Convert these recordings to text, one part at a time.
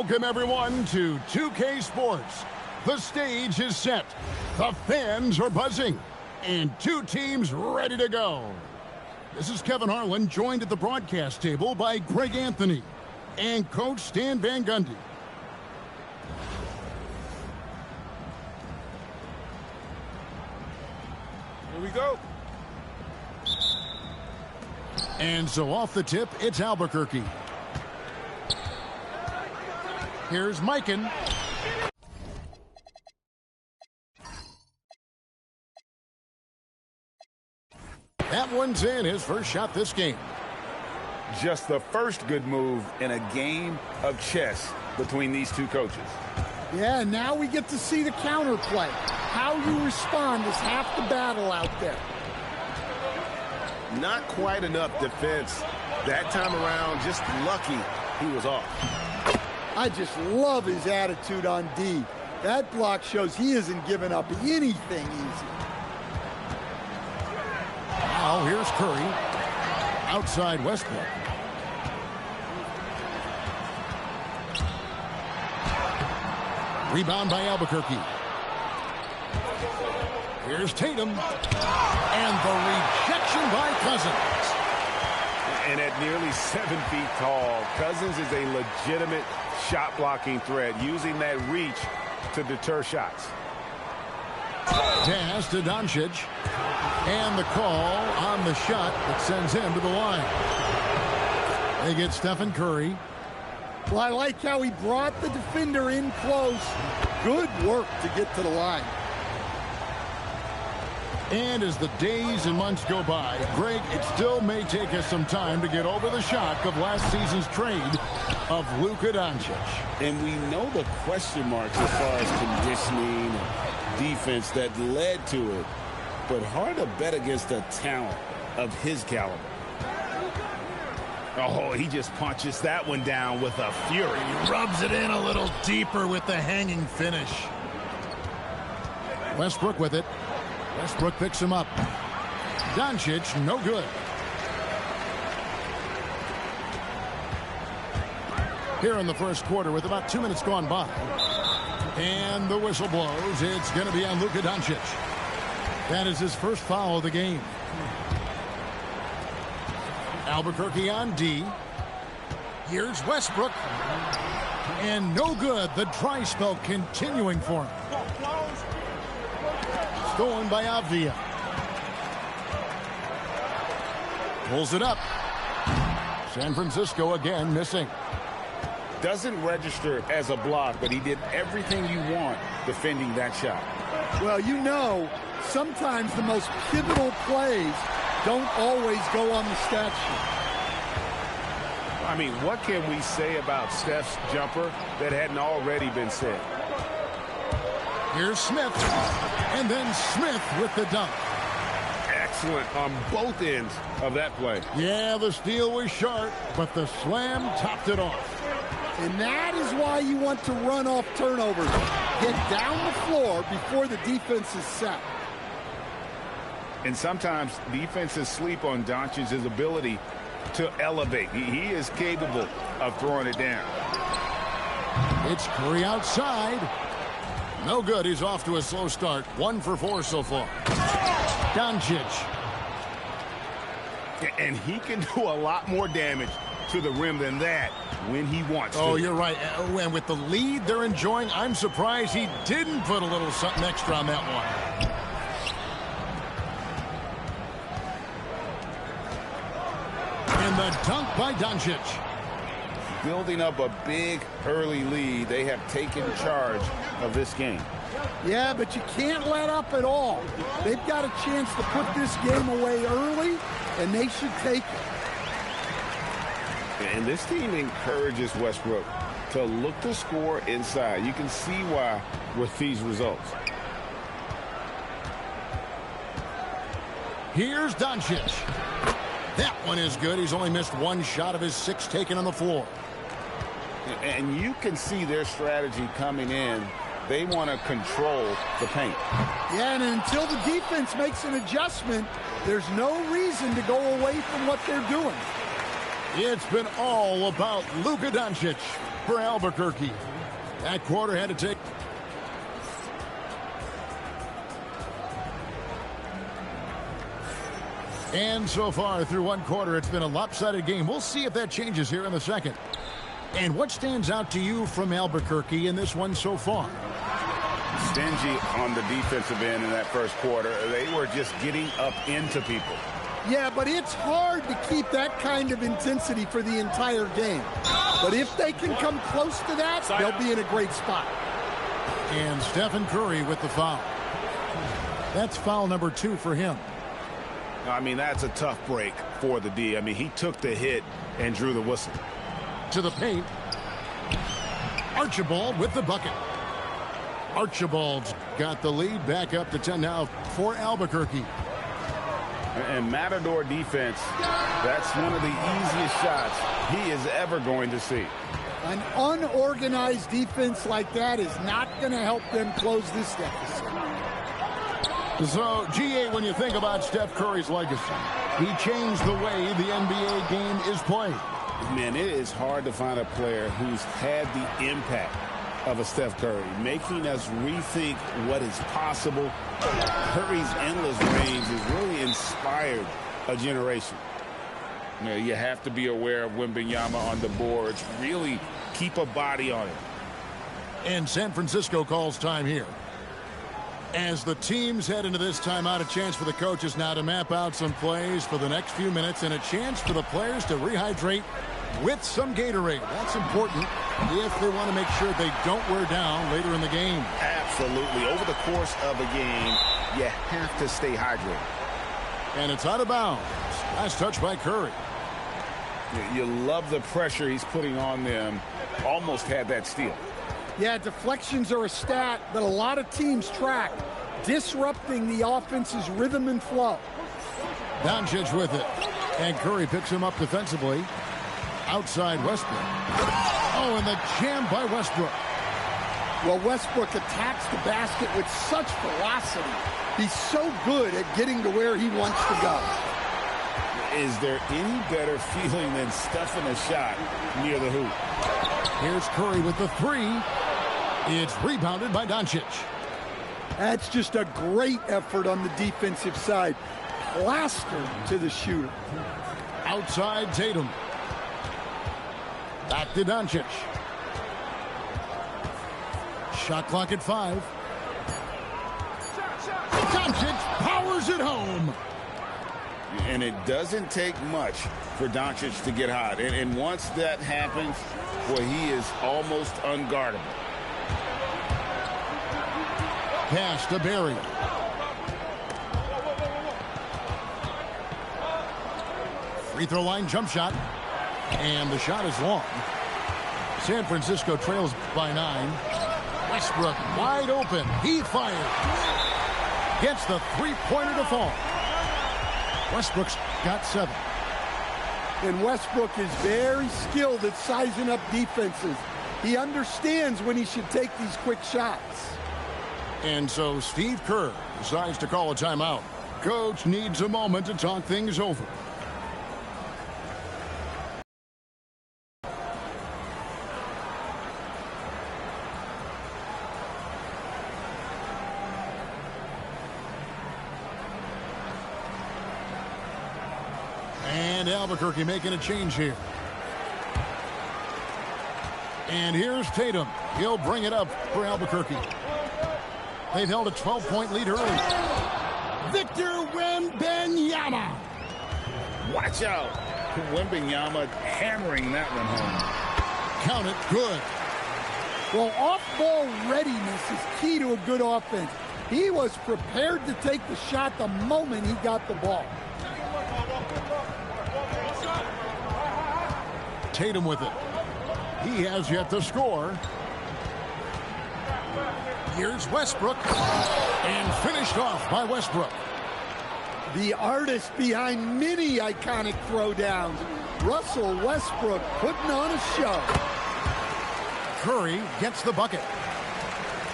Welcome, everyone, to 2K Sports. The stage is set, the fans are buzzing, and two teams ready to go. This is Kevin Harlan, joined at the broadcast table by Greg Anthony and Coach Stan Van Gundy. Here we go. And so off the tip, it's Albuquerque. Here's Mikan. That one's in, his first shot this game. Just the first good move in a game of chess between these two coaches. Yeah, now we get to see the counterplay. How you respond is half the battle out there. Not quite enough defense that time around. Just lucky he was off. I just love his attitude on D. That block shows he isn't giving up anything easy. Now here's Curry. Outside Westbrook. Rebound by Albuquerque. Here's Tatum. And the rejection by Cousins. And at nearly 7 feet tall, Cousins is a legitimate shot-blocking threat, using that reach to deter shots. Pass to Doncic. And the call on the shot that sends him to the line. They get Stephen Curry. Well, I like how he brought the defender in close. Good work to get to the line. And as the days and months go by, Greg, it still may take us some time to get over the shock of last season's trade of Luka Doncic. And we know the question marks as far as conditioning and defense that led to it. But hard to bet against a talent of his caliber. Oh, he just punches that one down with a fury. He rubs it in a little deeper with the hanging finish. Westbrook with it. Westbrook picks him up. Doncic, no good. Here in the first quarter with about 2 minutes gone by. And the whistle blows. It's going to be on Luka Doncic. That is his first foul of the game. Albuquerque on D. Here's Westbrook. And no good. The dry spell continuing for him. Stolen by Avdia. Pulls it up. San Francisco again missing. Doesn't register as a block, but he did everything you want defending that shot. Well, you know, sometimes the most pivotal plays don't always go on the stat sheet. I mean, what can we say about Steph's jumper that hadn't already been said? Here's Smith. And then Smith with the dunk. Excellent on both ends of that play. Yeah, the steal was short, but the slam topped it off. And that is why you want to run off turnovers. Get down the floor before the defense is set. And sometimes defenses sleep on Doncic's ability to elevate. He is capable of throwing it down. It's Curry outside. No good. He's off to a slow start. 1 for 4 so far. Doncic. And he can do a lot more damage to the rim than that when he wants to. Oh, you're right. And with the lead they're enjoying, I'm surprised he didn't put a little something extra on that one. And the dunk by Doncic. Building up a big early lead, they have taken charge of this game. Yeah, but you can't let up at all. They've got a chance to put this game away early, and they should take it. And this team encourages Westbrook to look to score inside. You can see why with these results. Here's Doncic. That one is good. He's only missed 1 shot of his 6 taken on the floor. And you can see their strategy coming in. They want to control the paint. Yeah, and until the defense makes an adjustment, there's no reason to go away from what they're doing. It's been all about Luka Doncic for Albuquerque. That quarter had to take. And so far through one quarter, it's been a lopsided game. We'll see if that changes here in the second. And what stands out to you from Albuquerque in this one so far? Stingy on the defensive end in that first quarter. They were just getting up into people. Yeah, but it's hard to keep that kind of intensity for the entire game. But if they can come close to that, they'll be in a great spot. And Stephen Curry with the foul. That's foul number 2 for him. I mean, that's a tough break for the D. I mean, he took the hit and drew the whistle. To the paint. Archibald with the bucket. Archibald's got the lead back up to 10 now for Albuquerque. And Matador defense, that's one of the easiest shots he is ever going to see. An unorganized defense like that is not going to help them close this deficit. So, GA, when you think about Steph Curry's legacy, he changed the way the NBA game is played. Man, it is hard to find a player who's had the impact of a Steph Curry, making us rethink what is possible. Curry's endless range has really inspired a generation. You know, you have to be aware of Wembanyama on the boards. Really keep a body on it. And San Francisco calls time here. As the teams head into this timeout, a chance for the coaches now to map out some plays for the next few minutes and a chance for the players to rehydrate with some Gatorade. That's important if they want to make sure they don't wear down later in the game. Absolutely. Over the course of a game, you have to stay hydrated. And it's out of bounds. Last touch by Curry. You love the pressure he's putting on them. Almost had that steal. Yeah, deflections are a stat that a lot of teams track, disrupting the offense's rhythm and flow. Doncic with it. And Curry picks him up defensively. Outside Westbrook. Oh, and the jam by Westbrook. Well, Westbrook attacks the basket with such velocity. He's so good at getting to where he wants to go. Is there any better feeling than stuffing a shot near the hoop? Here's Curry with the 3. It's rebounded by Doncic. That's just a great effort on the defensive side. Plastered to the shooter. Outside Tatum. Back to Doncic. Shot clock at 5. Doncic powers it home. And it doesn't take much for Doncic to get hot. And once that happens, boy, he is almost unguardable. Pass to Barry. Free throw line jump shot. And the shot is long. San Francisco trails by 9. Westbrook wide open. He fires. Gets the three-pointer to fall. Westbrook's got 7. And Westbrook is very skilled at sizing up defenses. He understands when he should take these quick shots. And so Steve Kerr decides to call a timeout. Coach needs a moment to talk things over. And Albuquerque making a change here. And here's Tatum. He'll bring it up for Albuquerque. They've held a 12-point lead early. Victor Wembanyama. Watch out. Wembanyama hammering that one home. Count it. Good. Well, off-ball readiness is key to a good offense. He was prepared to take the shot the moment he got the ball. Tatum with it. He has yet to score. Here's Westbrook. And finished off by Westbrook. The artist behind many iconic throwdowns. Russell Westbrook putting on a show. Curry gets the bucket.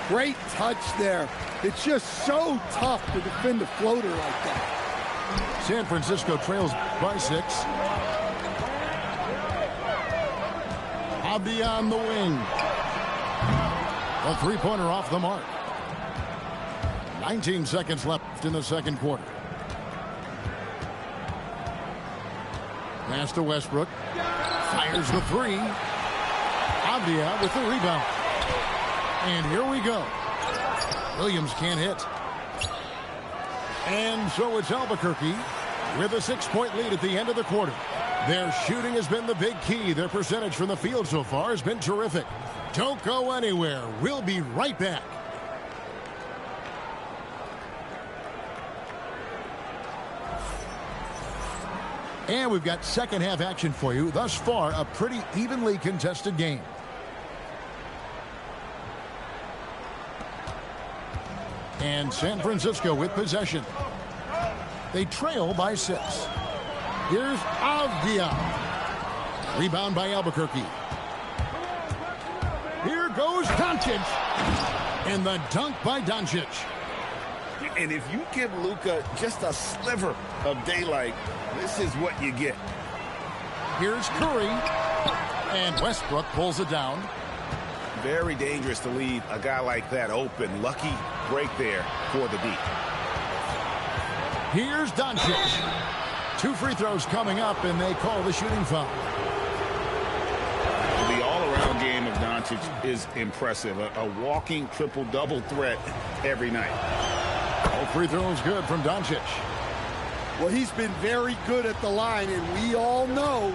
Great touch there. It's just so tough to defend a floater like that. San Francisco trails by 6. Avdia on the wing. A three-pointer off the mark. 19 seconds left in the second quarter. Pass to Westbrook. Fires the three. Avdia with the rebound. And here we go. Williams can't hit. And so it's Albuquerque with a 6-point lead at the end of the quarter. Their shooting has been the big key. Their percentage from the field so far has been terrific. Don't go anywhere. We'll be right back. And we've got second half action for you. Thus far, a pretty evenly contested game. And San Francisco with possession. They trail by 6. Here's Avdia. Rebound by Albuquerque. Here goes Doncic. And the dunk by Doncic. And if you give Luka just a sliver of daylight, this is what you get. Here's Curry. And Westbrook pulls it down. Very dangerous to leave a guy like that open. Lucky break there for the deep. Here's Doncic. 2 free throws coming up, and they call the shooting foul. The all-around game of Doncic is impressive. A walking triple-double threat every night. All free throws good from Doncic. Well, he's been very good at the line, and we all know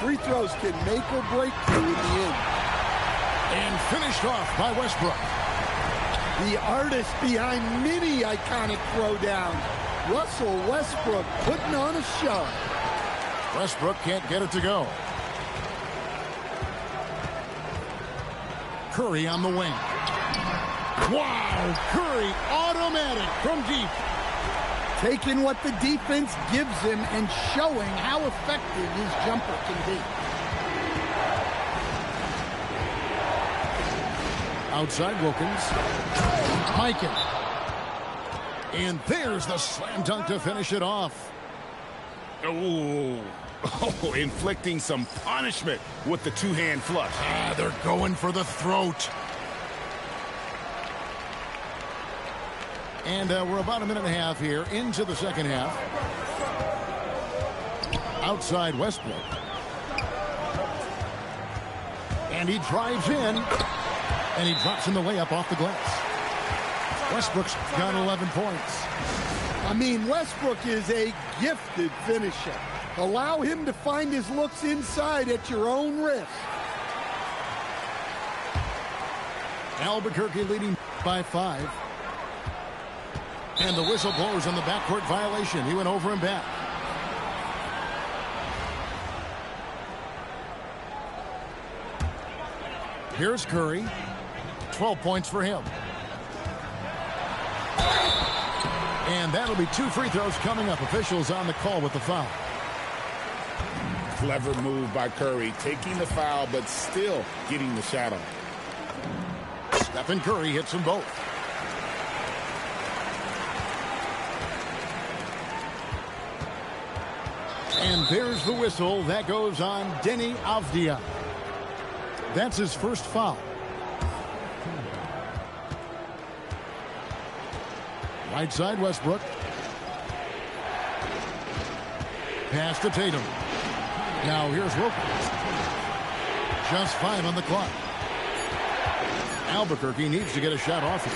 free throws can make or break you in the end. And finished off by Westbrook. The artist behind many iconic throwdowns, Russell Westbrook, putting on a show. Westbrook can't get it to go. Curry on the wing. Wow, Curry automatic from deep. Taking what the defense gives him and showing how effective his jumper can be. Outside Wilkins. Mikan. And there's the slam dunk to finish it off. Oh, inflicting some punishment with the two-hand flush. They're going for the throat. And we're about a minute and a half here into the second half. Outside Westbrook. And he drives in. And he drops in the layup off the glass. Westbrook's got 11 points. I mean, Westbrook is a gifted finisher. Allow him to find his looks inside at your own risk. Albuquerque leading by 5. And the whistle blows on the backcourt violation. He went over and back. Here's Curry. 12 points for him. And that'll be 2 free throws coming up. Officials on the call with the foul. Clever move by Curry, taking the foul, but still getting the shot off. Stephen Curry hits them both. And there's the whistle. That goes on Deni Avdia. That's his first foul. Right side Westbrook. Pass to Tatum. Now here's Wilkins. Just 5 on the clock. Albuquerque needs to get a shot off it.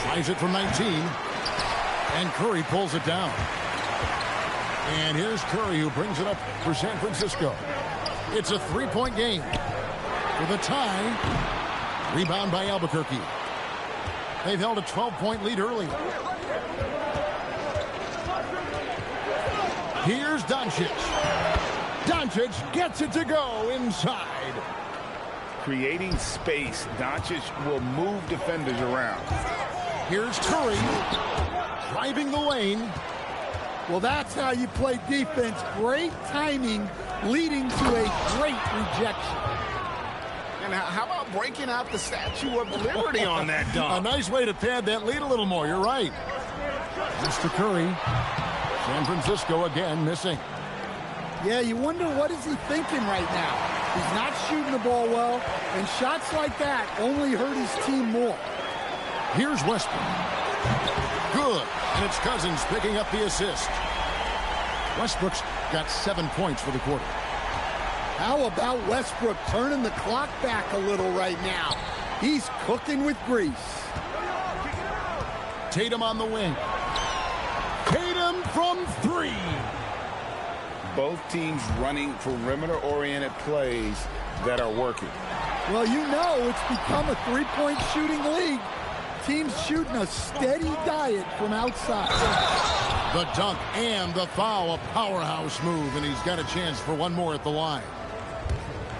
Tries it from 19. And Curry pulls it down. And here's Curry who brings it up for San Francisco. It's a 3-point game. With a tie. Rebound by Albuquerque. They've held a 12-point lead earlier. Here's Doncic. Doncic gets it to go inside. Creating space, Doncic will move defenders around. Here's Curry. Driving the lane. Well, that's how you play defense. Great timing, leading to a great rejection. And how about breaking out the Statue of Liberty on that dunk? A nice way to pad that lead a little more. You're right. Mr. Curry. San Francisco again missing. Yeah, you wonder what is he thinking right now. He's not shooting the ball well, and shots like that only hurt his team more. Here's Westbrook. Good. And it's Cousins picking up the assist. Westbrook's got 7 points for the quarter. How about Westbrook turning the clock back a little right now? He's cooking with grease. Tatum on the wing. Tatum from 3. Both teams running perimeter-oriented plays that are working. Well, you know it's become a three-point shooting league. Teams shooting a steady diet from outside. The dunk and the foul, a powerhouse move, and he's got a chance for one more at the line.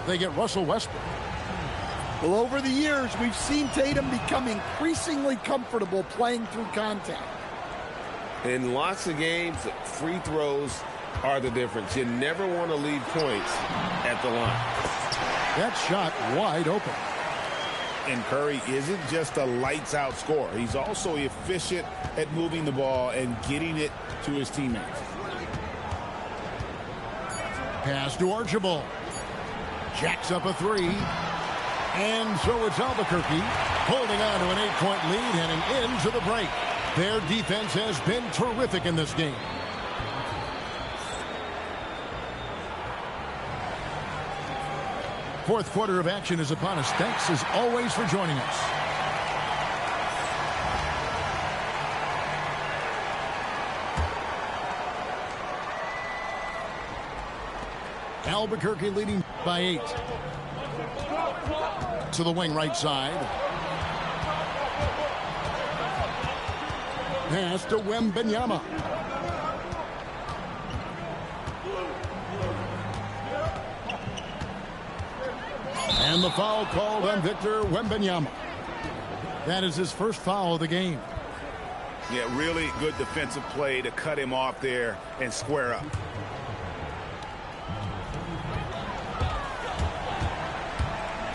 They get Russell Westbrook. Well, over the years, we've seen Tatum become increasingly comfortable playing through contact. In lots of games, free throws are the difference. You never want to leave points at the line. That shot wide open. And Curry isn't just a lights-out scorer. He's also efficient at moving the ball and getting it to his teammates. Pass to Archibald. Jacks up a 3. And so it's Albuquerque holding on to an 8-point lead heading into the break. Their defense has been terrific in this game. Fourth quarter of action is upon us. Thanks as always for joining us. Albuquerque leading by 8. To the wing right side. Pass to Wembanyama. And the foul called on Victor Wembanyama. That is his first foul of the game. Yeah, really good defensive play to cut him off there and square up.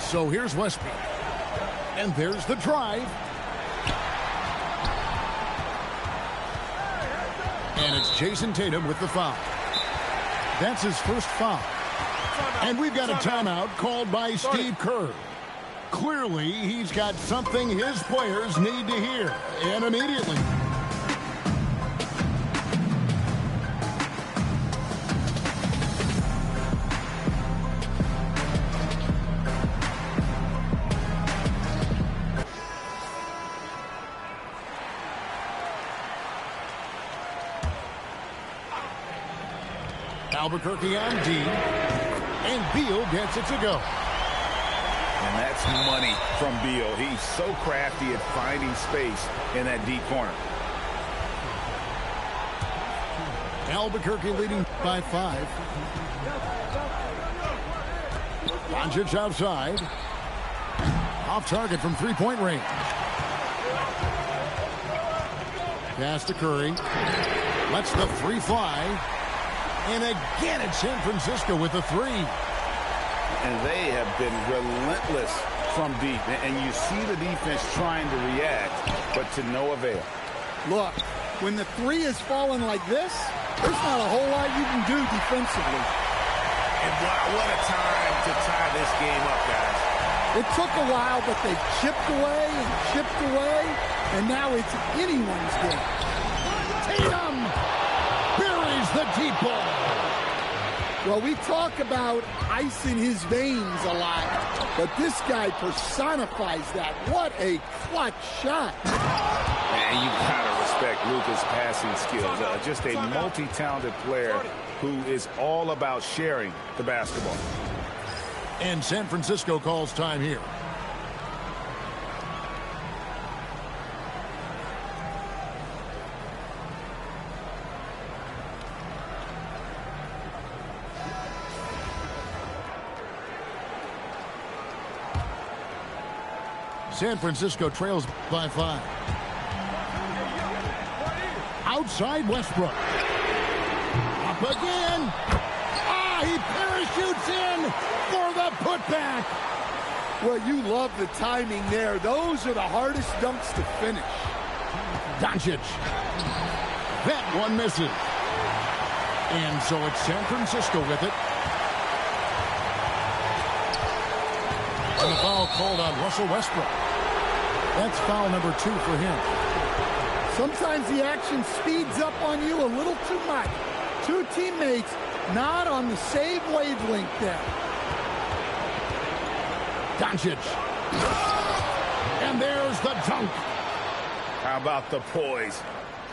So here's Westbrook. And there's the drive. And it's Jason Tatum with the foul. That's his first foul. And we've got a timeout called by Steve Kerr. Clearly, he's got something his players need to hear, and immediately. Albuquerque on D. And Beal gets it to go. And that's money from Beal. He's so crafty at finding space in that deep corner. Albuquerque leading by 5. Doncic outside. Off target from three-point range. Pass to Curry. Lets the 3 fly. And again, it's San Francisco with the 3. And they have been relentless from deep. And you see the defense trying to react, but to no avail. Look, when the 3 is falling like this, there's not a whole lot you can do defensively. And what a time to tie this game up, guys. It took a while, but they chipped away, and now it's anyone's game. Tatum buries the deep ball. Well, we talk about ice in his veins a lot, but this guy personifies that. What a clutch shot. And you gotta respect Luka's passing skills. Just a multi-talented player who is all about sharing the basketball. And San Francisco calls time here. San Francisco trails by 5. Outside Westbrook. Up again. He parachutes in for the putback. Well, you love the timing there. Those are the hardest dunks to finish. Doncic. That one misses. And so it's San Francisco with it. And the foul called on Russell Westbrook. That's foul number 2 for him. Sometimes the action speeds up on you a little too much. Two teammates not on the same wavelength there. Doncic. And there's the dunk. How about the poise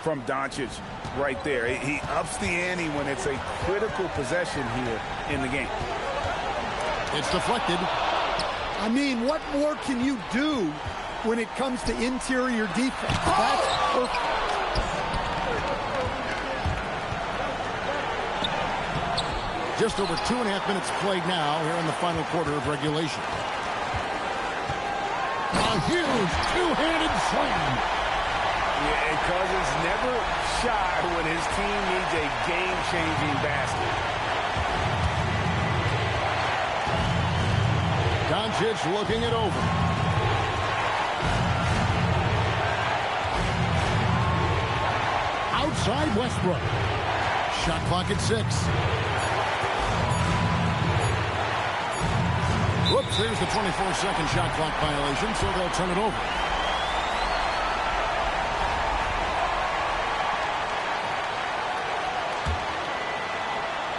from Doncic right there? He ups the ante when it's a critical possession here in the game. It's deflected. I mean, what more can you do when it comes to interior defense? That's perfect. Just over 2.5 minutes played now here in the final quarter of regulation. A huge two-handed slam. Yeah, and Cousins never shy when his team needs a game-changing basket. Doncic looking it over. Outside Westbrook. Shot clock at 6. Whoops, there's the 24-second shot clock violation, so they'll turn it over.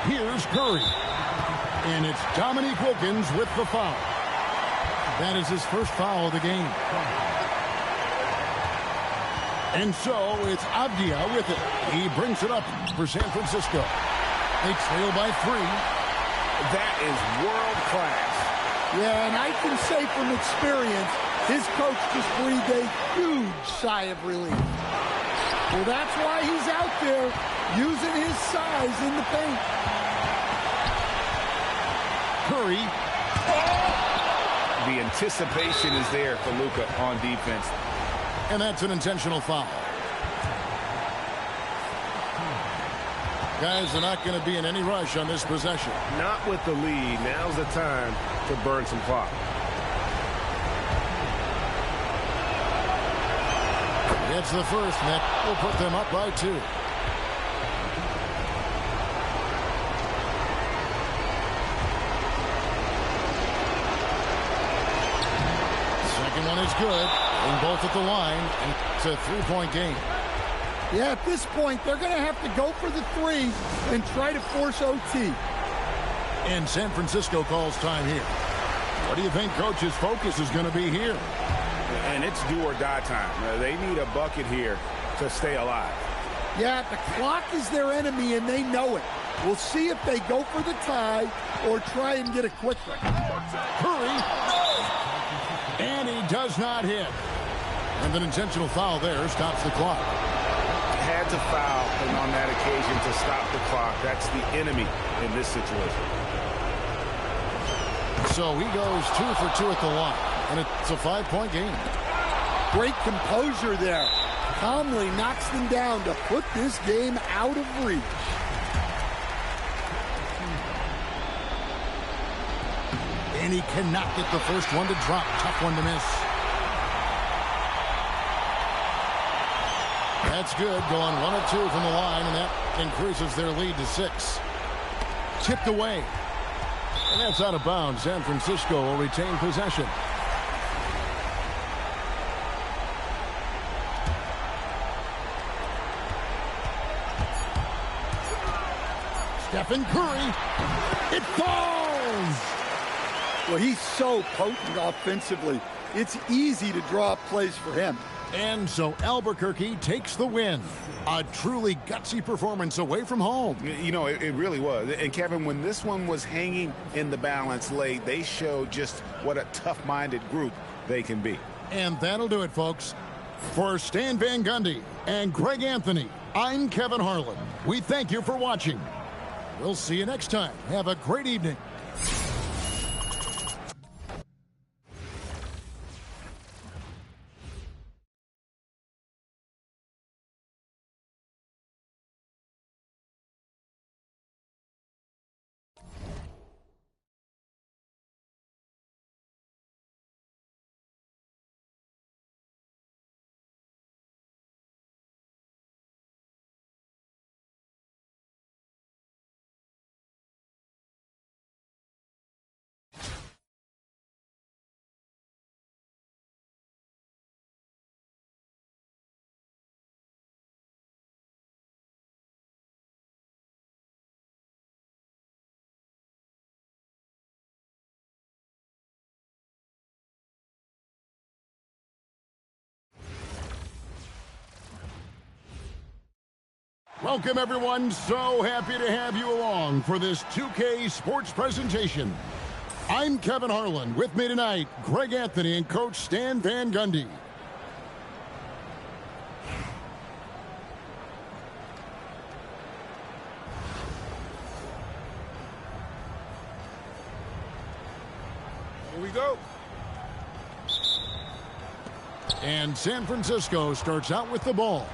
Here's Curry. And it's Dominique Wilkins with the foul. That is his first foul of the game. And so it's Avdia with it. He brings it up for San Francisco. They trail by 3. That is world class. Yeah, and I can say from experience, his coach just breathed a huge sigh of relief. Well, that's why he's out there using his size in the paint. Curry. The anticipation is there for Luka on defense. And that's an intentional foul. Guys are not going to be in any rush on this possession. Not with the lead. Now's the time to burn some clock. It's the first, and that will put them up by 2. Second one is good. And both at the line, and it's a 3-point game. Yeah, at this point, they're going to have to go for the 3 and try to force OT. And San Francisco calls time here. What do you think Coach's focus is going to be here? And it's do or die time. They need a bucket here to stay alive. Yeah, the clock is their enemy, and they know it. We'll see if they go for the tie or try and get a quick one. Curry. And he does not hit. And an intentional foul there stops the clock. Had to foul, and on that occasion to stop the clock. That's the enemy in this situation. So he goes 2 for 2 at the line, and it's a 5-point game. Great composure there. Calmly knocks them down to put this game out of reach. And he cannot get the first one to drop. Tough one to miss. That's good. Going 1 of 2 from the line, and that increases their lead to 6. Tipped away. And that's out of bounds. San Francisco will retain possession. Stephen Curry. It falls! Well, he's so potent offensively. It's easy to draw up plays for him. And so Albuquerque takes the win. A truly gutsy performance away from home. You know, it really was. And, Kevin, when this one was hanging in the balance late, they showed just what a tough-minded group they can be. And that'll do it, folks. For Stan Van Gundy and Greg Anthony, I'm Kevin Harlan. We thank you for watching. We'll see you next time. Have a great evening. Welcome, everyone. So happy to have you along for this 2K Sports presentation. I'm Kevin Harlan. With me tonight, Greg Anthony and Coach Stan Van Gundy. Here we go. And San Francisco starts out with the ball.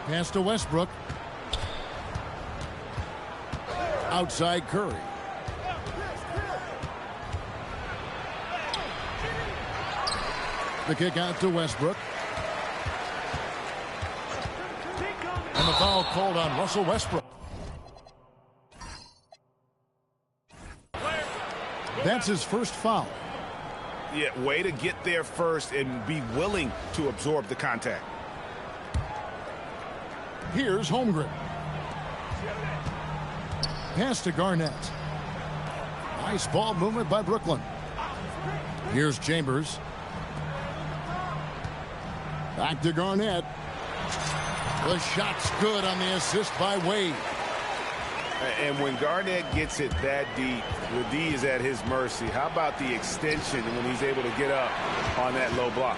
Pass to Westbrook. Outside Curry. The kick out to Westbrook. And the foul called on Russell Westbrook. That's his first foul. Yeah, way to get there first and be willing to absorb the contact. Here's Holmgren. Pass to Garnett. Nice ball movement by Brooklyn. Here's Chambers. Back to Garnett. The shot's good on the assist by Wade. And when Garnett gets it that deep, the D is at his mercy. How about the extension when he's able to get up on that low block?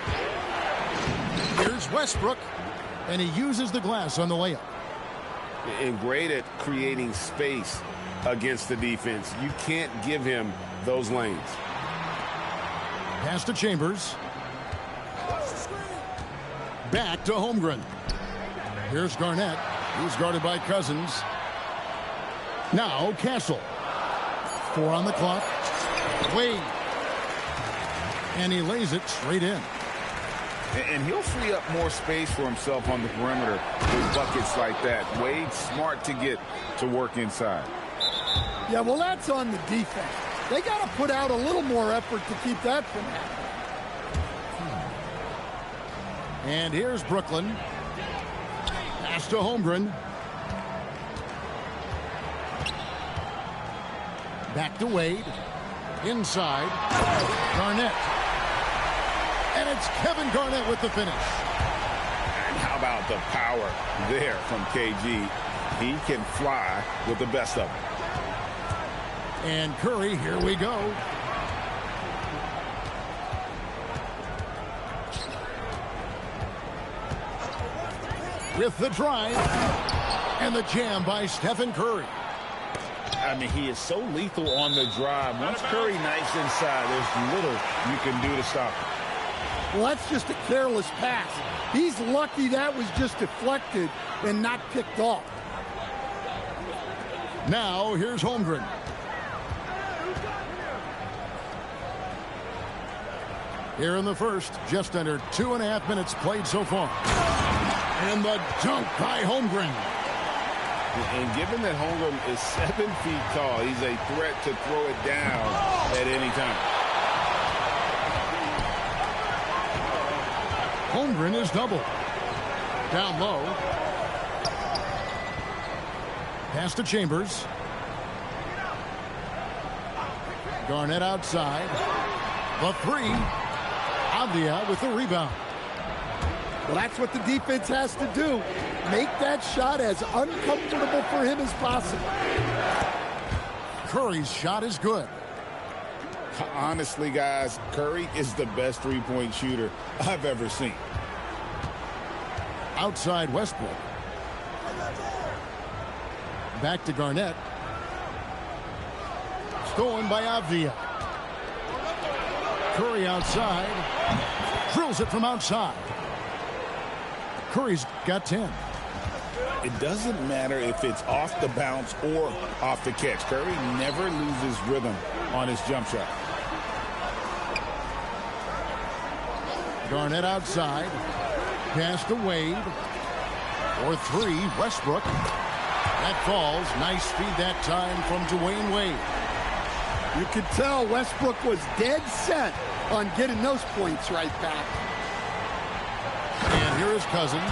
Here's Westbrook. And he uses the glass on the layup. And great at creating space against the defense. You can't give him those lanes. Pass to Chambers. Back to Holmgren. Here's Garnett. He's guarded by Cousins. Now Castle. 4 on the clock. Wade. And he lays it straight in. And he'll free up more space for himself on the perimeter with buckets like that. Wade's smart to get to work inside. Yeah, well, that's on the defense. They got to put out a little more effort to keep that from happening. And here's Brooklyn. Pass to Holmgren. Back to Wade. Inside. Garnett. And it's Kevin Garnett with the finish. And how about the power there from KG? He can fly with the best of them. And Curry, here we go. With the drive. And the jam by Stephen Curry. I mean, he is so lethal on the drive. Once Curry knifes inside, there's little you can do to stop him. Well, that's just a careless pass. He's lucky that was just deflected and not picked off. Now, here's Holmgren. Here in the first, just under 2.5 minutes played so far. And the dunk by Holmgren. And given that Holmgren is 7 feet tall, he's a threat to throw it down at any time. Holmgren is double. Down low. Pass to Chambers. Garnett outside. The 3. Avdia with the rebound. Well, that's what the defense has to do. Make that shot as uncomfortable for him as possible. Curry's shot is good. Honestly, guys, Curry is the best three-point shooter I've ever seen. Outside Westbrook. Back to Garnett. Stolen by Avdia. Curry outside. Drills it from outside. Curry's got 10. It doesn't matter if it's off the bounce or off the catch. Curry never loses rhythm on his jump shot. Garnett outside. Pass to Wade. For 3, Westbrook. That falls. Nice feed that time from Dwayne Wade. You could tell Westbrook was dead set on getting those points right back. And here is Cousins.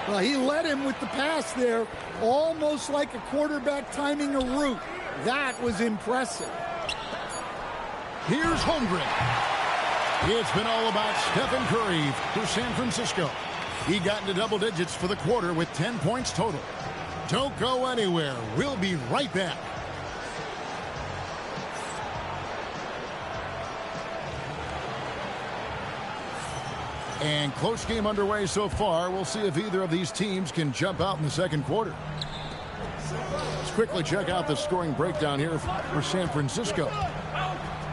Well, he led him with the pass there, almost like a quarterback timing a route. That was impressive. Here's Holmgren. It's been all about Stephen Curry for San Francisco. He got into double digits for the quarter with 10 points total. Don't go anywhere. We'll be right back. And close game underway so far. We'll see if either of these teams can jump out in the second quarter. Let's quickly check out the scoring breakdown here for San Francisco.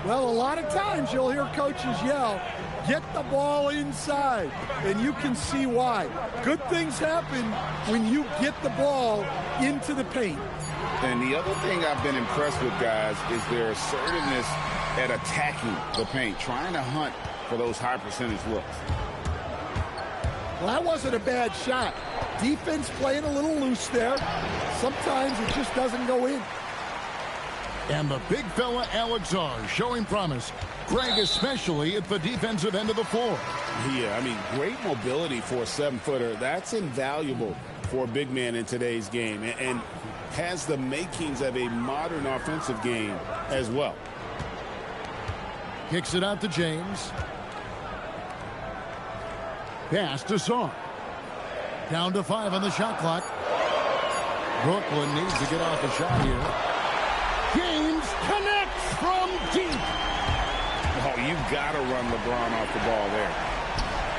Well, a lot of times you'll hear coaches yell, get the ball inside, and you can see why. Good things happen when you get the ball into the paint. And the other thing I've been impressed with, guys, is their assertiveness at attacking the paint, trying to hunt for those high percentage looks. Well, that wasn't a bad shot. Defense playing a little loose there. Sometimes it just doesn't go in. And the big fella Alex R showing promise. Greg especially at the defensive end of the floor. Yeah, I mean, great mobility for a 7-footer. That's invaluable for a big man in today's game, and has the makings of a modern offensive game as well. Kicks it out to James. Pass to Song. Down to 5 on the shot clock. Brooklyn needs to get off the shot here. James connects from deep. Oh, you got to run LeBron off the ball there.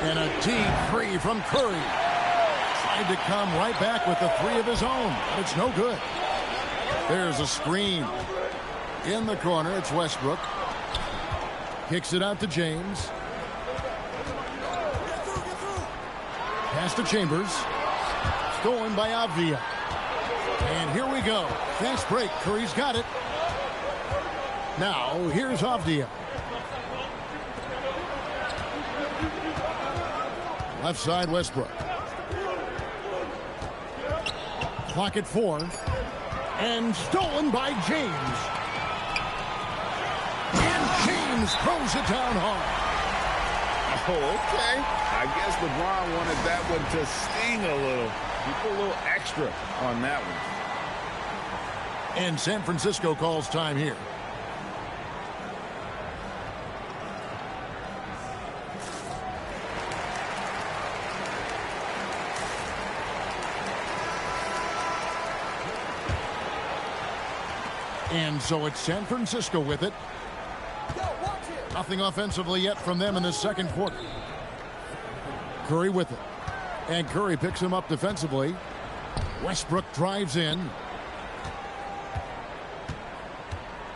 And a deep three from Curry. Tried to come right back with the three of his own, but it's no good. There's a screen. In the corner, it's Westbrook. Kicks it out to James. Pass to Chambers. Stolen by Avdia. And here we go. Fast break. Curry's got it. Now, here's Avdia. Left side, Westbrook. Clock at 4. And stolen by James. And James throws it down hard. Oh, okay. I guess LeBron wanted that one to sting a little. He put a little extra on that one. And San Francisco calls time here. And so it's San Francisco with it. Nothing offensively yet from them in the second quarter. Curry with it. And Curry picks him up defensively. Westbrook drives in.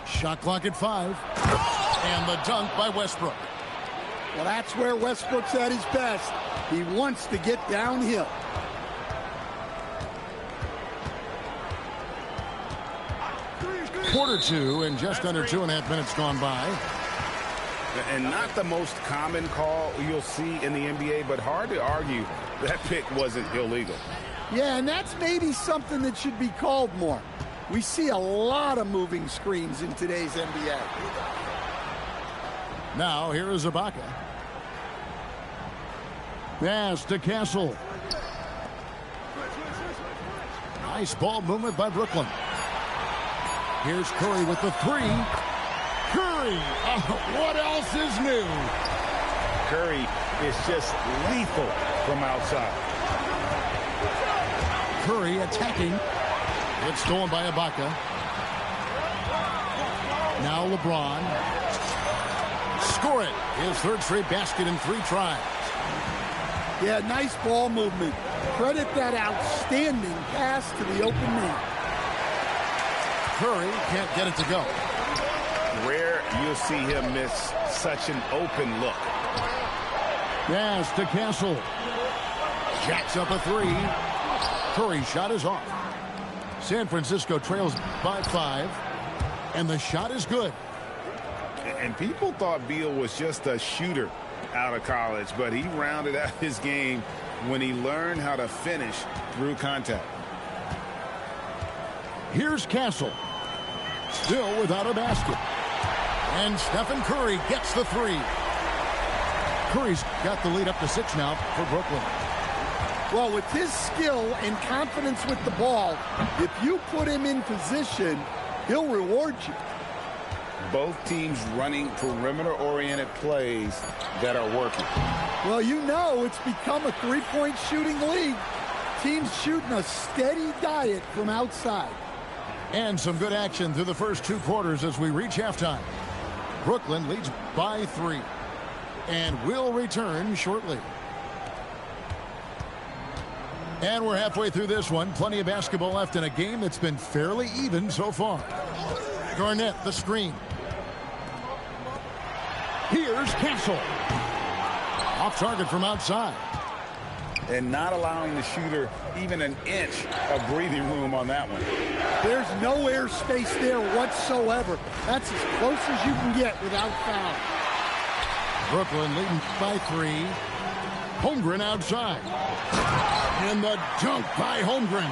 Shot clock at 5. And the dunk by Westbrook. Well, that's where Westbrook's at his best. He wants to get downhill. Quarter 2 and just under 2.5 minutes gone by. And not the most common call you'll see in the NBA, but hard to argue that pick wasn't illegal. Yeah, and that's maybe something that should be called more. We see a lot of moving screens in today's NBA. Now, here is Ibaka. Pass to Castle. Nice ball movement by Brooklyn. Here's Curry with the 3. Curry, what else is new? Curry is just lethal from outside. Curry attacking. It's stolen by Ibaka. Now LeBron. Score it. His third straight basket in 3 tries. Yeah, nice ball movement. Credit that outstanding pass to the open man. Curry can't get it to go. Rare you'll see him miss such an open look. Pass to Castle. Jacks up a 3. Curry's shot is off. San Francisco trails by 5. And the shot is good. And people thought Beal was just a shooter out of college, but he rounded out his game when he learned how to finish through contact. Here's Castle. Still without a basket. And Stephen Curry gets the 3. Curry's got the lead up to 6 now for Brooklyn. Well, with his skill and confidence with the ball, if you put him in position, he'll reward you. Both teams running perimeter-oriented plays that are working. Well, you know it's become a three-point shooting league. Teams shooting a steady diet from outside. And some good action through the first 2 quarters as we reach halftime. Brooklyn leads by 3 and will return shortly. And we're halfway through this one. Plenty of basketball left in a game that's been fairly even so far. Garnett, the screen. Here's Castle. Off target from outside. And not allowing the shooter even an inch of breathing room on that one. There's no air space there whatsoever. That's as close as you can get without foul. Brooklyn leading by 3. Holmgren outside. And the dunk by Holmgren.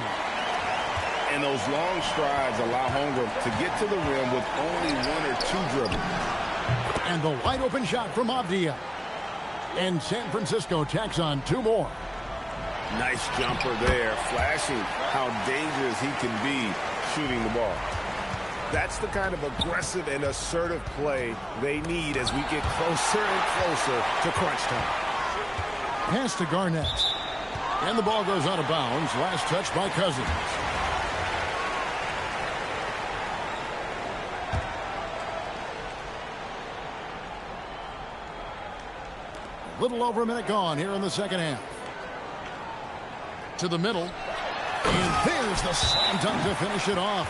And those long strides allow Holmgren to get to the rim with only 1 or 2 dribbles. And the wide open shot from Avdia. And San Francisco tacks on 2 more. Nice jumper there, flashing how dangerous he can be shooting the ball. That's the kind of aggressive and assertive play they need as we get closer and closer to crunch time. Pass to Garnett. And the ball goes out of bounds. Last touch by Cousins. A little over a minute gone here in the second half. To the middle. And there's the slam dunk to finish it off.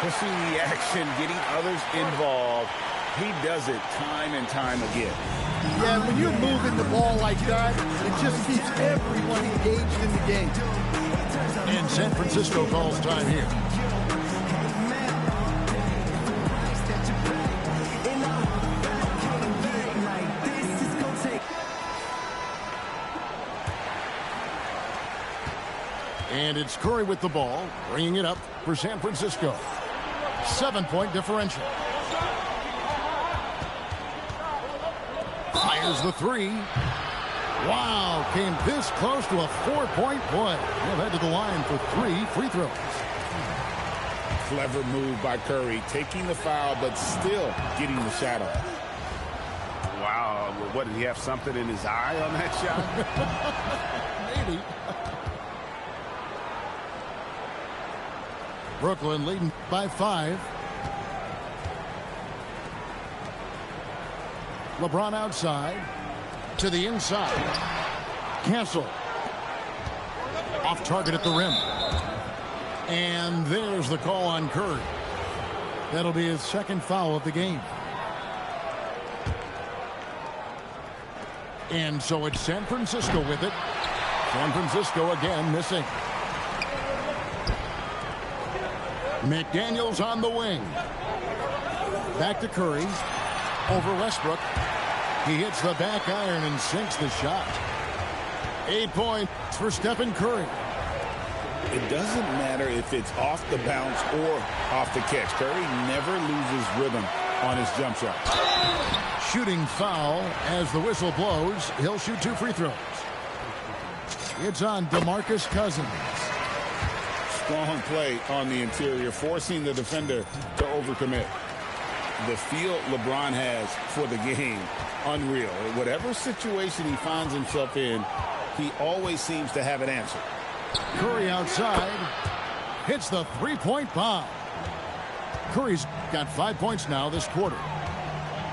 Pushing the action, getting others involved. He does it time and time again. Yeah, when you're moving the ball like that, it just keeps everyone engaged in the game. And San Francisco calls time here. And it's Curry with the ball, bringing it up for San Francisco. 7-point differential. Fires the 3. Wow, came this close to a 4-point play. He'll head to the line for 3 free throws. Clever move by Curry, taking the foul, but still getting the shot off. Wow, what, did he have something in his eye on that shot? Maybe. Brooklyn leading by 5. LeBron outside to the inside. Castle off target at the rim. And there's the call on Curry. That'll be his second foul of the game. And so it's San Francisco with it. San Francisco again missing. McDaniels on the wing. Back to Curry. Over Westbrook. He hits the back iron and sinks the shot. 8 points for Stephen Curry. It doesn't matter if it's off the bounce or off the catch. Curry never loses rhythm on his jump shot. Shooting foul as the whistle blows. He'll shoot 2 free throws. It's on DeMarcus Cousins. Strong play on the interior, forcing the defender to overcommit. The feel LeBron has for the game, unreal. Whatever situation he finds himself in, he always seems to have an answer. Curry outside. Hits the 3-point bomb. Curry's got 5 points now this quarter.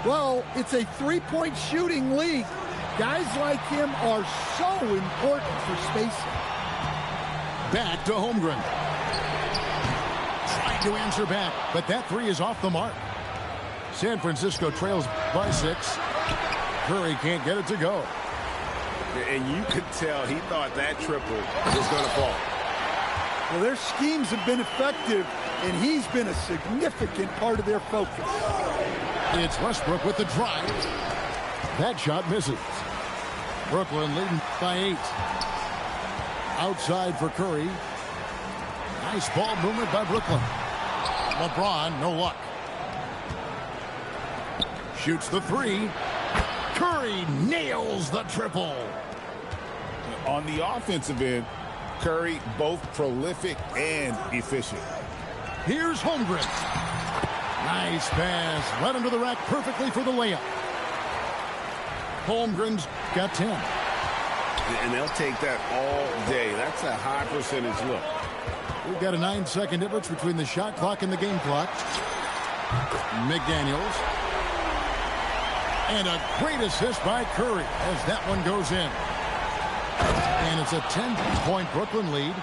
Well, it's a 3-point shooting league. Guys like him are so important for spacing. Back to Holmgren. Trying to answer back, but that 3 is off the mark. San Francisco trails by 6. Curry can't get it to go. And you could tell he thought that triple was going to fall. Well, their schemes have been effective, and he's been a significant part of their focus. It's Westbrook with the drive. That shot misses. Brooklyn leading by 8. Outside for Curry. Nice ball movement by Brooklyn. LeBron, no luck. Shoots the 3. Curry nails the triple. On the offensive end, Curry both prolific and efficient. Here's Holmgren. Nice Nice pass. Led him to the rack perfectly for the layup. Holmgren's got 10. And they'll take that all day. That's a high percentage look. We've got a 9-second difference between the shot clock and the game clock. McDaniels. And a great assist by Curry as that one goes in. And it's a 10-point Brooklyn lead.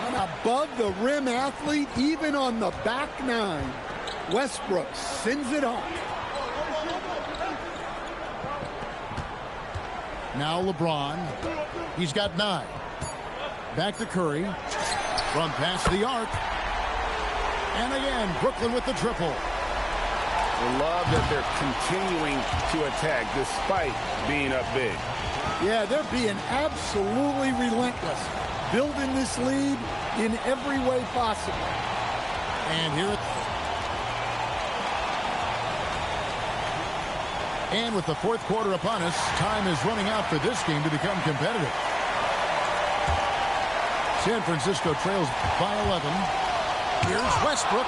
An above-the-rim athlete, even on the back nine. Westbrook sends it on. Now LeBron. He's got 9. Back to Curry. From past the arc. And again, Brooklyn with the triple. I love that they're continuing to attack despite being up big. Yeah, they're being absolutely relentless. Building this lead in every way possible. And here and with the fourth quarter upon us, time is running out for this game to become competitive. San Francisco trails by 11. Here's Westbrook.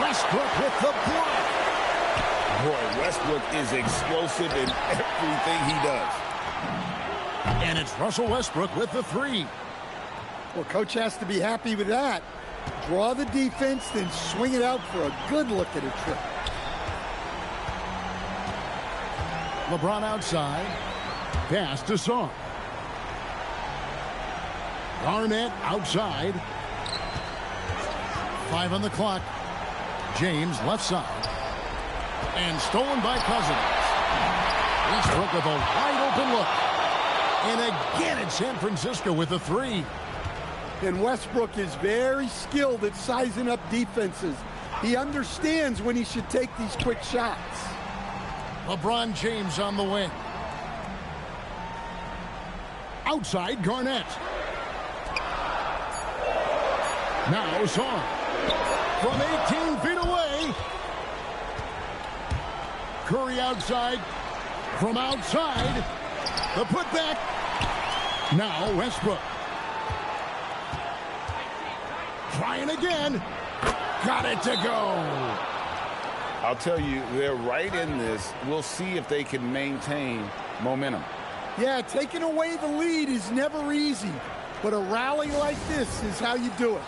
Westbrook with the block. Boy, Westbrook is explosive in everything he does. And it's Russell Westbrook with the 3. Well, coach has to be happy with that. Draw the defense, then swing it out for a good look at a trip. LeBron outside. Pass to Song. Garnett outside. 5 on the clock. James left side. And stolen by Cousins. Westbrook with a wide open look. And again it's San Francisco with the 3. And Westbrook is very skilled at sizing up defenses. He understands when he should take these quick shots. LeBron James on the wing. Outside Garnett. Now Song. From 18 feet away. Curry outside. From outside. The putback. Now Westbrook. Trying again. Got it to go. I'll tell you, they're right in this. We'll see if they can maintain momentum. Yeah, taking away the lead is never easy. But a rally like this is how you do it.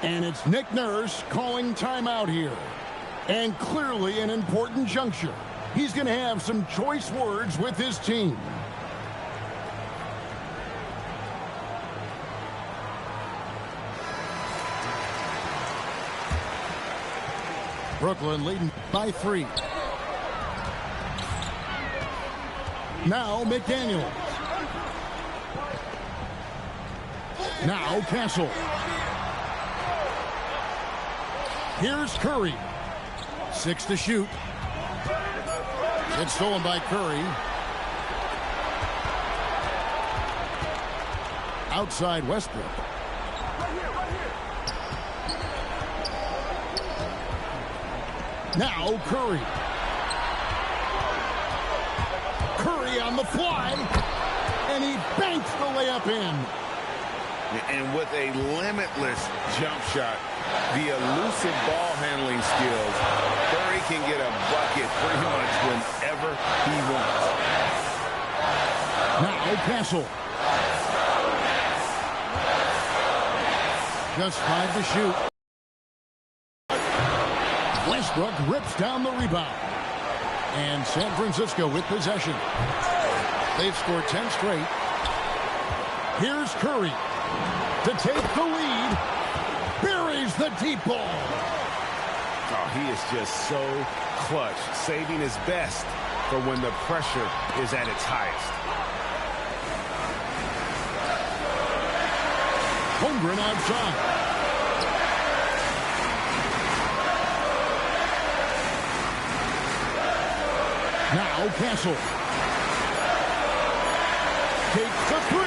And it's Nick Nurse calling timeout here. And clearly an important juncture. He's going to have some choice words with his team. Brooklyn leading by 3. Now McDaniels. Now Castle. Here's Curry. 6 to shoot. It's stolen by Curry. Outside Westbrook. Now Curry. Curry on the fly. And he banks the layup in. And with a limitless jump shot, the elusive ball handling skills, Curry can get a bucket pretty much whenever he wants. Now Castle. Just 5 to shoot. Westbrook rips down the rebound. And San Francisco with possession. They've scored 10 straight. Here's Curry to take the lead. Buries the deep ball. Oh, he is just so clutch, saving his best for when the pressure is at its highest. Holmgren outside. Now Castle. Takes the 3.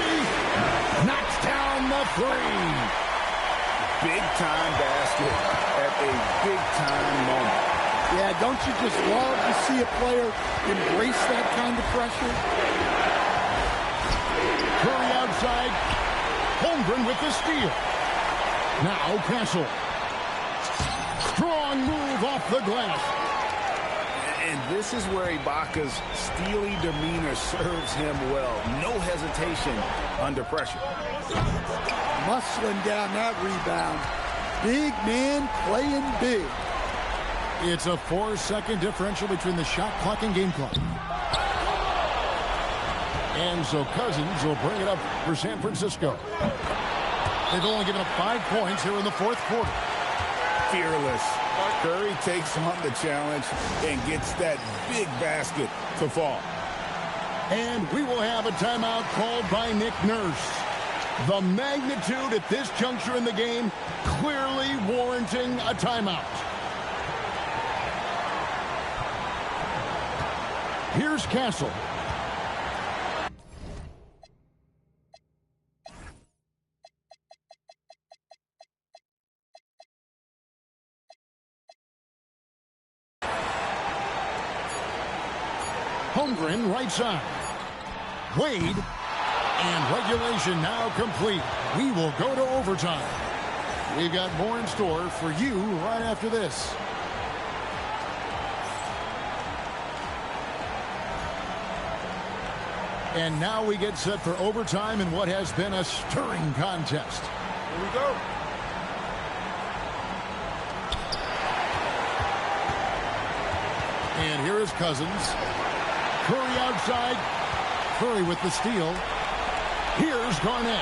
Knocks down the 3. Big-time basket at a big-time moment. Yeah, don't you just love to see a player embrace that kind of pressure? Curry outside. Holmgren with the steal. Now Castle. Strong move off the glass. And this is where Ibaka's steely demeanor serves him well. No hesitation under pressure. Muscling down that rebound. Big man playing big. It's a 4-second differential between the shot clock and game clock. And so Cousins will bring it up for San Francisco. They've only given up 5 points here in the fourth quarter. Fearless. Curry takes on the challenge and gets that big basket to fall. And we will have a timeout called by Nick Nurse. The magnitude at this juncture in the game clearly warranting a timeout. Here's Castle. Holmgren right side. Wade. And regulation now complete. We will go to overtime. We've got more in store for you right after this. And now we get set for overtime in what has been a stirring contest. Here we go. And here is Cousins. Curry outside. Curry with the steal. Here's Garnett.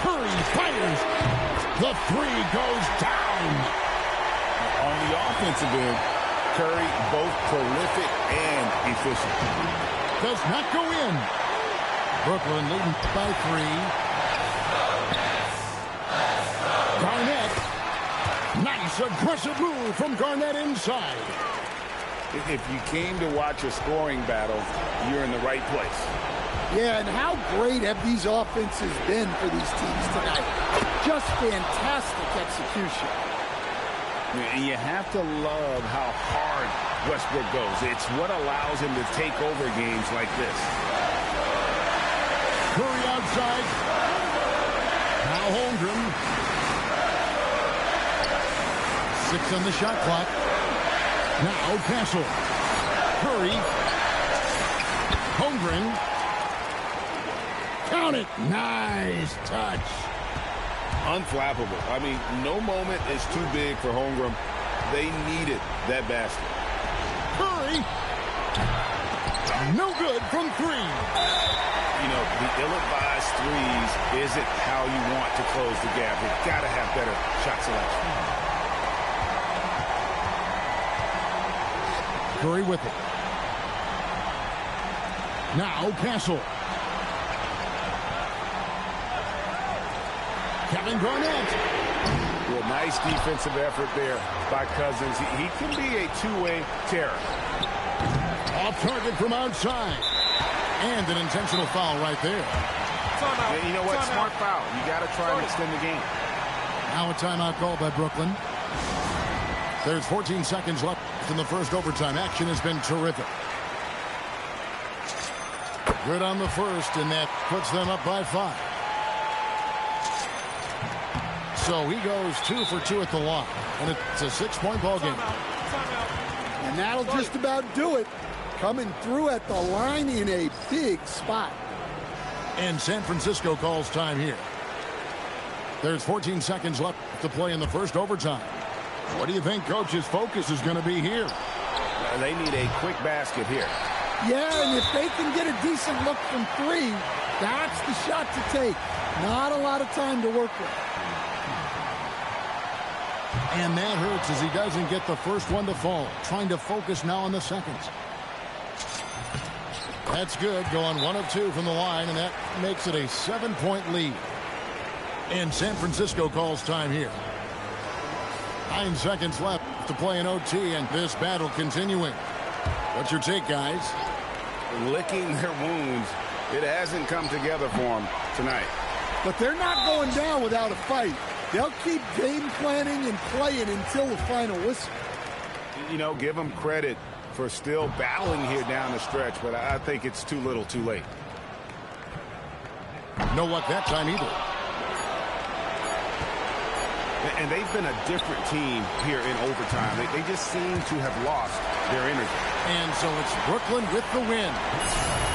Curry fires. The three goes down. On the offensive end, Curry both prolific and efficient. Does not go in. Brooklyn leading by 3. Garnett. Nice aggressive move from Garnett inside. If you came to watch a scoring battle, you're in the right place. Yeah, and how great have these offenses been for these teams tonight? Just fantastic execution. And you have to love how hard Westbrook goes. It's what allows him to take over games like this. Curry outside. Now Holmgren. 6 on the shot clock. Now Castle. Curry. Holmgren. Count it. Nice touch. Unflappable. I mean, no moment is too big for Holmgren. They needed that basket. Curry. No good from 3. You know, the ill-advised threes isn't how you want to close the gap. You've got to have better shot selection. Curry with it. Now Castle. Kevin Garnett. Well, nice defensive effort there by Cousins. He can be a two-way terror. Off target from outside. And an intentional foul right there. Yeah, you know what? Smart foul. You got to try and extend the game. Now a timeout called by Brooklyn. There's 14 seconds left in the first overtime. Action has been terrific. Good on the first, and that puts them up by 5. So he goes 2 for 2 at the line, and it's a 6-point ball game. And that'll just about do it. Coming through at the line in a big spot. And San Francisco calls time here. There's 14 seconds left to play in the first overtime. What do you think Coach's focus is going to be here? They need a quick basket here. Yeah, and if they can get a decent look from 3, that's the shot to take. Not a lot of time to work with. And that hurts as he doesn't get the first one to fall. Trying to focus now on the second. That's good. Going 1 of 2 from the line, and that makes it a 7-point lead. And San Francisco calls time here. 9 seconds left to play in OT, and this battle continuing. What's your take, guys? Licking their wounds. It hasn't come together for them tonight. But they're not going down without a fight. They'll keep game planning and playing until the final whistle. You know, give them credit for still battling here down the stretch, but I think it's too little too late. No luck that time either. And they've been a different team here in overtime. They just seem to have lost their energy. And so it's Brooklyn with the win.